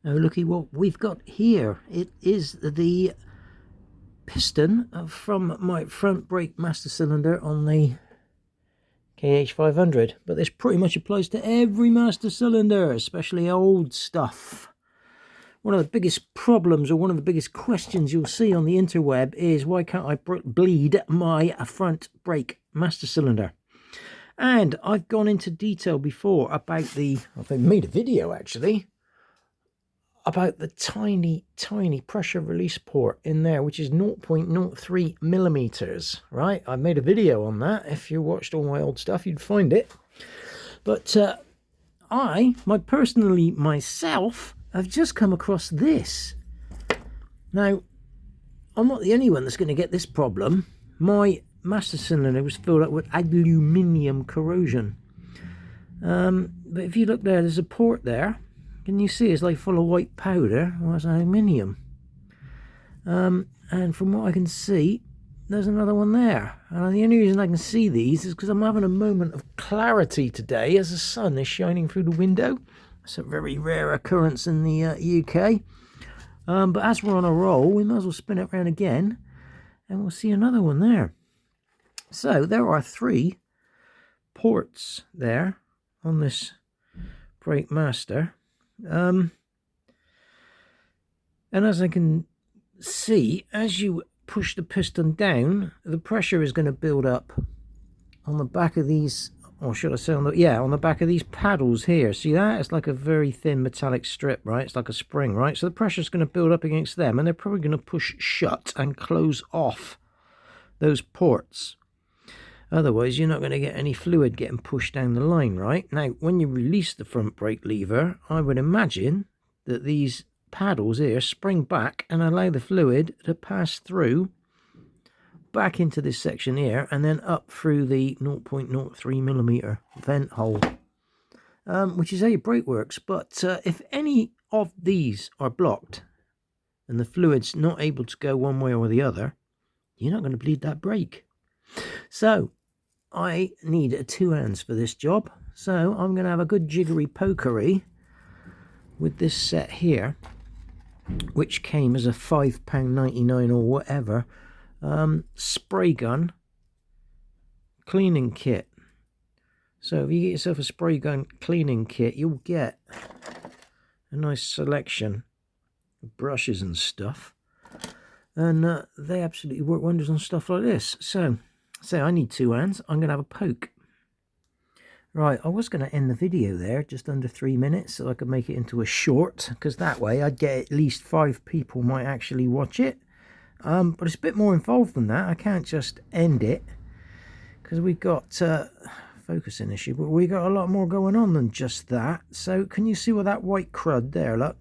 Oh, looky what we've got here. It is the piston from my front brake master cylinder on the KH500, but this pretty much applies to every master cylinder, especially old stuff. One of the biggest problems, or one of the biggest questions you'll see on the interweb is, why can't I bleed my front brake master cylinder? And I've gone into detail before about I've made a video actually about the tiny pressure release port in there, which is 0.03 millimeters, right? I made a video on that. If you watched all my old stuff, you'd find it. But myself, have just come across this. Now, I'm not the only one that's going to get this problem. My master cylinder was filled up with aluminium corrosion. But if you look there, there's a port there. Can you see it's like full of white powder? Well, it's aluminium. And from what I can see, there's another one there. And the only reason I can see these is because I'm having a moment of clarity today as the sun is shining through the window. It's a very rare occurrence in the UK. But as we're on a roll, we might as well spin it around again, and we'll see another one there. So there are 3 ports there on this brake master. And as I can see, as you push the piston down, the pressure is going to build up on the back of these, or should I say on the back of these paddles here. See that? It's like a very thin metallic strip, right? It's like a spring, right? So the pressure is going to build up against them, and they're probably going to push shut and close off those ports. Otherwise, you're not going to get any fluid getting pushed down the line, right? Now, when you release the front brake lever, I would imagine that these paddles here spring back and allow the fluid to pass through back into this section here, and then up through the 0.03 millimeter vent hole, which is how your brake works. But if any of these are blocked and the fluid's not able to go one way or the other, you're not going to bleed that brake. So I need 2 hands for this job, so I'm going to have a good jiggery pokery with this set here, which came as a £5.99 or whatever spray gun cleaning kit. So if you get yourself a spray gun cleaning kit, you'll get a nice selection of brushes and stuff, and they absolutely work wonders on stuff like this. So I need 2 hands. I'm going to have a poke. Right, I was going to end the video there just under 3 minutes so I could make it into a short, because that way I'd get at least 5 people might actually watch it. But it's a bit more involved than that. I can't just end it because we've got focusing issue, but we got a lot more going on than just that. So can you see what that white crud there, look?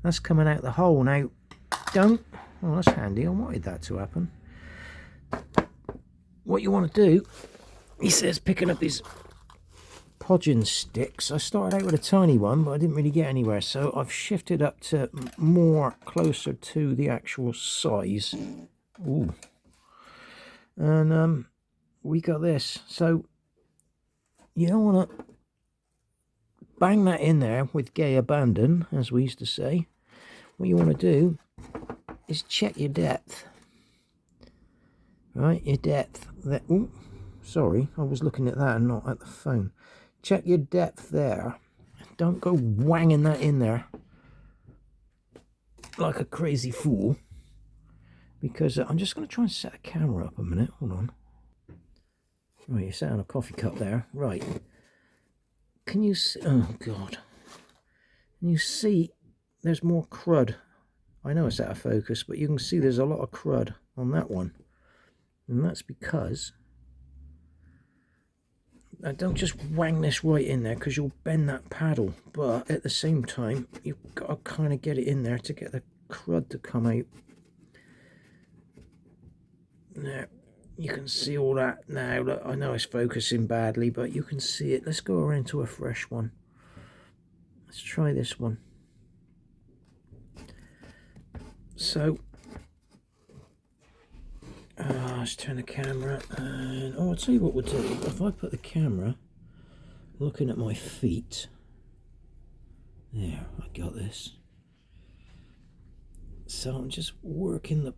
That's coming out the hole. Now, oh, that's handy. I wanted that to happen. What you want to do, he says, picking up his podging sticks. I started out with a tiny one, but I didn't really get anywhere, so I've shifted up to more closer to the actual size. Ooh. And we got this. So you don't want to bang that in there with gay abandon, as we used to say. What you want to do is check your depth. Right, your depth. Ooh, sorry, I was looking at that and not at the phone. Check your depth there. Don't go wanging that in there like a crazy fool, because I'm just going to try and set a camera up a minute. Hold on. Right, you're sat on a coffee cup there. Right. Can you see? Oh, God. Can you see there's more crud? I know it's out of focus, but you can see there's a lot of crud on that one. And that's because, now don't just wang this right in there because you'll bend that paddle, but at the same time you've got to kind of get it in there to get the crud to come out. Now you can see all that now. Look, I know it's focusing badly, but you can see it. Let's go around to a fresh one. Let's try this one. So let's turn the camera, and I'll tell you what we'll do. If I put the camera looking at my feet, There, I got this. So I'm just working the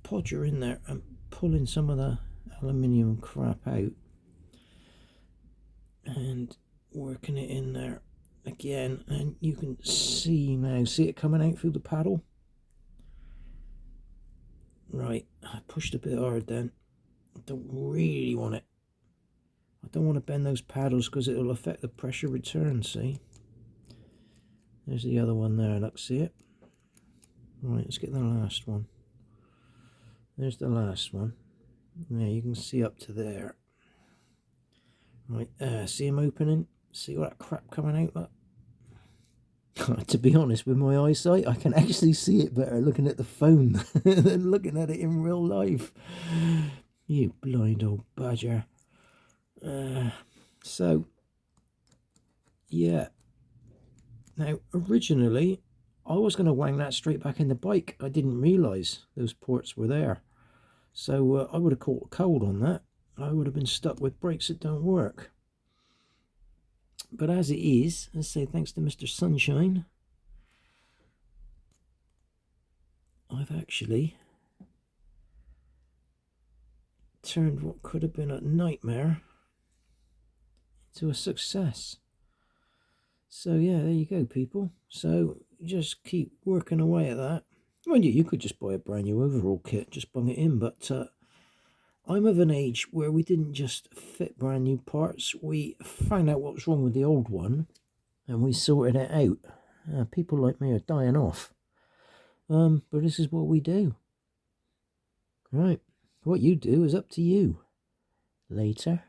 podger in there and pulling some of the aluminium crap out and working it in there again, and you can see now, see it coming out through the paddle. Right, I pushed a bit hard then. I don't really want it. I don't want to bend those paddles because it'll affect the pressure return, see? There's the other one there, look, see it? Right, let's get the last one. There's the last one. Yeah, you can see up to there. Right, see him opening? See all that crap coming out? Look. To be honest, with my eyesight, I can actually see it better looking at the phone than looking at it in real life. You blind old badger. So, yeah. Now, originally, I was going to wang that straight back in the bike. I didn't realise those ports were there. So, I would have caught cold on that. I would have been stuck with brakes that don't work. But as it is, let's say thanks to Mr. Sunshine, I've actually turned what could have been a nightmare into a success. So yeah, there you go, people. So just keep working away at that. Mind you, you could just buy a brand new overhaul kit, just bung it in, but I'm of an age where we didn't just fit brand new parts. We found out what was wrong with the old one and we sorted it out. People like me are dying off. But this is what we do. Right. What you do is up to you. Later.